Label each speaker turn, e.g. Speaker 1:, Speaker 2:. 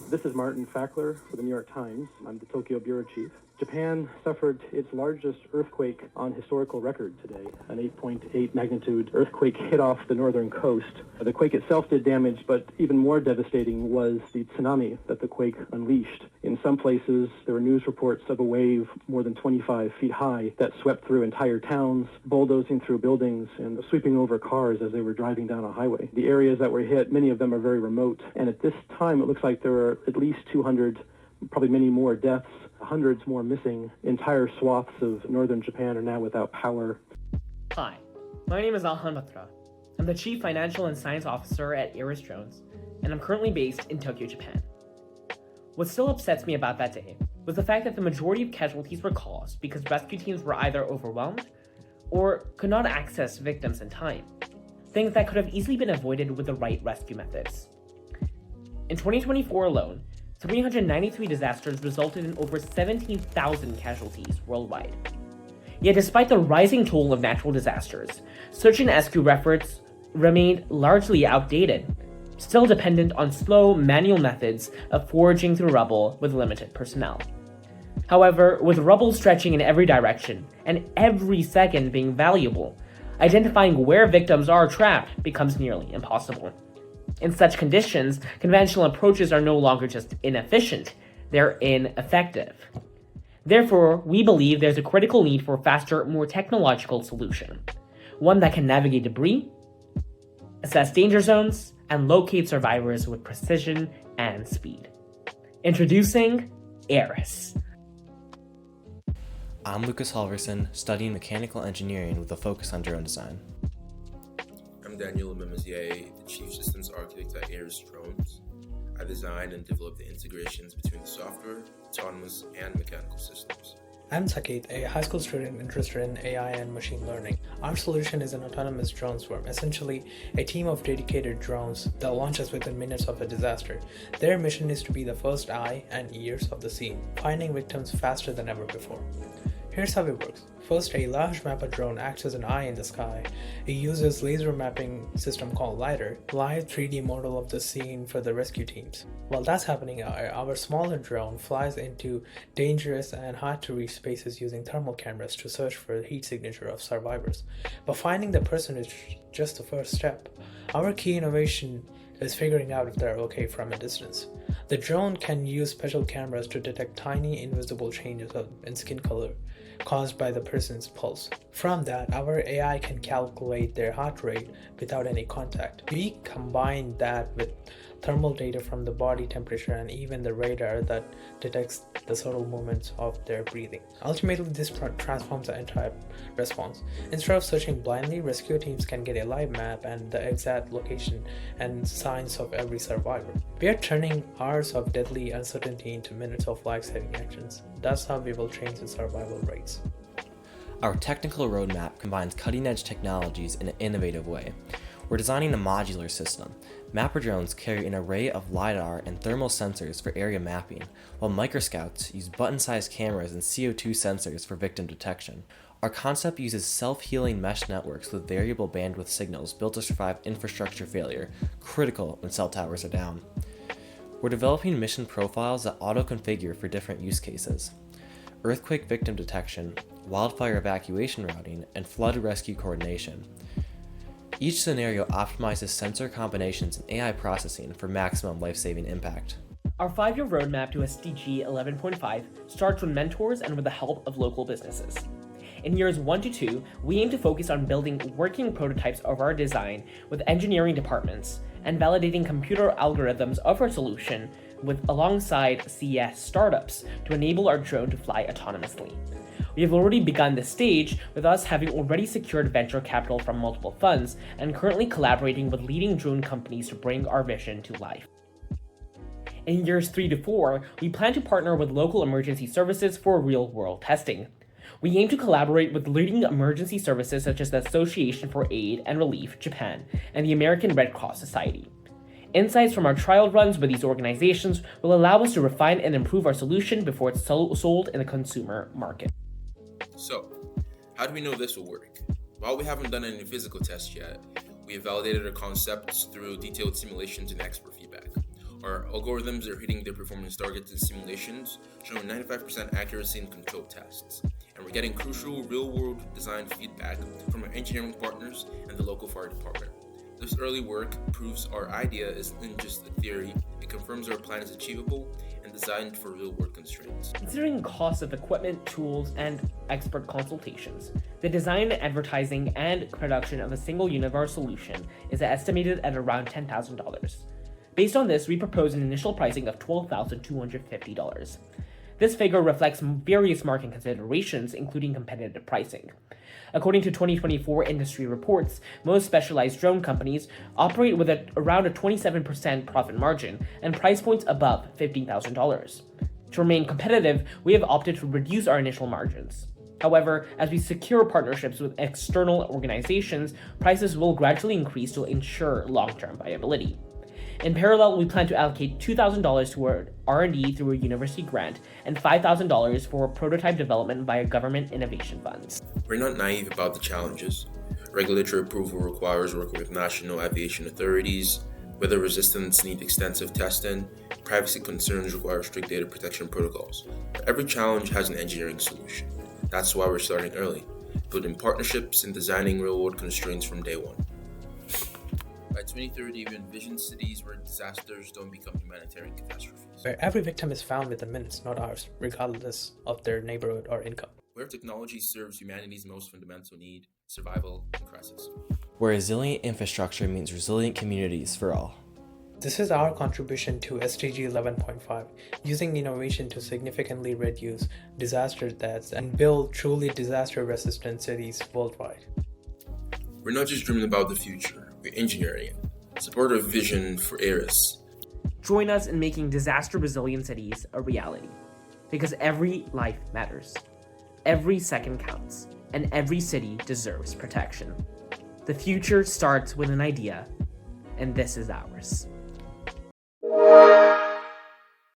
Speaker 1: This is Martin Fackler for the New York Times. I'm the Tokyo Bureau Chief. Japan suffered its largest earthquake on historical record today. An 8.8 magnitude earthquake hit off the northern coast. The quake itself did damage, but even more devastating was the tsunami that the quake unleashed. In some places, there were news reports of a wave more than 25 feet high that swept through entire towns, bulldozing through buildings and sweeping over cars as they were driving down a highway. The areas that were hit, many of them are very remote, and at this time it looks like there are at least 200, probably many more deaths, hundreds more missing. Entire swaths of northern Japan are now without power.
Speaker 2: Hi, my name is Alhan Batra. I'm the Chief Financial and Science Officer at AERIS Drones, and I'm currently based in Tokyo, Japan. What still upsets me about that day was the fact that the majority of casualties were caused because rescue teams were either overwhelmed or could not access victims in time, things that could have easily been avoided with the right rescue methods. In 2024 alone, 393 disasters resulted in over 17,000 casualties worldwide. Yet despite the rising toll of natural disasters, search and rescue efforts remained largely outdated, still dependent on slow, manual methods of foraging through rubble with limited personnel. However, with rubble stretching in every direction and every second being valuable, identifying where victims are trapped becomes nearly impossible. In such conditions, conventional approaches are no longer just inefficient, they're ineffective. Therefore, we believe there's a critical need for a faster, more technological solution, one that can navigate debris, assess danger zones, and locate survivors with precision and speed. Introducing AERIS.
Speaker 3: I'm Lucas Halverson, studying mechanical engineering with a focus on drone design.
Speaker 4: I'm Daniel Memazier, the Chief Systems Architect at AERIS Drones. I design and develop the integrations between the software, autonomous, and mechanical systems.
Speaker 5: I'm Saket, a high school student interested in AI and machine learning. Our solution is an autonomous drone swarm, essentially a team of dedicated drones that launches within minutes of a disaster. Their mission is to be the first eye and ears of the scene, finding victims faster than ever before. Here's how it works. First, a large mapper drone acts as an eye in the sky. It uses laser mapping system called LiDAR, live 3D model of the scene for the rescue teams. While that's happening, our smaller drone flies into dangerous and hard to reach spaces using thermal cameras to search for the heat signature of survivors. But finding the person is just the first step. Our key innovation is figuring out if they're okay from a distance. The drone can use special cameras to detect tiny invisible changes in skin color caused by the person's pulse. From that, our AI can calculate their heart rate without any contact. We combine that with thermal data from the body temperature and even the radar that detects the subtle movements of their breathing. Ultimately, this transforms the entire response. Instead of searching blindly, rescue teams can get a live map and the exact location and signs of every survivor. We are turning hours of deadly uncertainty into minutes of life-saving actions. That's how we will change the survival rates.
Speaker 3: Our technical roadmap combines cutting-edge technologies in an innovative way. We're designing a modular system. Mapper drones carry an array of LiDAR and thermal sensors for area mapping, while microscouts use button-sized cameras and CO2 sensors for victim detection. Our concept uses self-healing mesh networks with variable bandwidth signals built to survive infrastructure failure, critical when cell towers are down. We're developing mission profiles that auto-configure for different use cases: earthquake victim detection, wildfire evacuation routing, and flood rescue coordination. Each scenario optimizes sensor combinations and AI processing for maximum life-saving impact.
Speaker 2: Our 5-year roadmap to SDG 11.5 starts with mentors and with the help of local businesses. In years 1 to 2, we aim to focus on building working prototypes of our design with engineering departments and validating computer algorithms of our solution alongside CES startups to enable our drone to fly autonomously. We have already begun this stage, with us having already secured venture capital from multiple funds and currently collaborating with leading drone companies to bring our vision to life. In years 3 to 4, we plan to partner with local emergency services for real-world testing. We aim to collaborate with leading emergency services such as the Association for Aid and Relief Japan and the American Red Cross Society. Insights from our trial runs with these organizations will allow us to refine and improve our solution before it's sold in the consumer market.
Speaker 4: So, how do we know this will work? While we haven't done any physical tests yet, we have validated our concepts through detailed simulations and expert feedback. Our algorithms are hitting their performance targets in simulations, showing 95% accuracy in control tests. And we're getting crucial real-world design feedback from our engineering partners and the local fire department. This early work proves our idea isn't just a theory, it confirms our plan is achievable and designed for real-world constraints.
Speaker 2: Considering costs of equipment, tools, and expert consultations, the design, advertising, and production of a single unit of our solution is estimated at around $10,000. Based on this, we propose an initial pricing of $12,250. This figure reflects various market considerations, including competitive pricing. According to 2024 industry reports, most specialized drone companies operate with around a 27% profit margin and price points above $15,000. To remain competitive, we have opted to reduce our initial margins. However, as we secure partnerships with external organizations, prices will gradually increase to ensure long-term viability. In parallel, we plan to allocate $2,000 toward R&D through a university grant and $5,000 for prototype development via government innovation funds.
Speaker 4: We're not naive about the challenges. Regulatory approval requires working with national aviation authorities, weather resistance needs extensive testing, privacy concerns require strict data protection protocols. But every challenge has an engineering solution. That's why we're starting early, building partnerships and designing real-world constraints from day one. By 2030, we envision cities where disasters don't become humanitarian catastrophes.
Speaker 5: Where every victim is found within minutes, not hours, regardless of their neighborhood or income.
Speaker 4: Where technology serves humanity's most fundamental need, survival and crisis.
Speaker 3: Where resilient infrastructure means resilient communities for all.
Speaker 5: This is our contribution to SDG 11.5, using innovation to significantly reduce disaster deaths and build truly disaster-resistant cities worldwide.
Speaker 4: We're not just dreaming about the future, we're engineering it. Support our vision for AERIS.
Speaker 2: Join us in making disaster-resilient cities a reality, because every life matters, every second counts, and every city deserves protection. The future starts with an idea, and this is ours.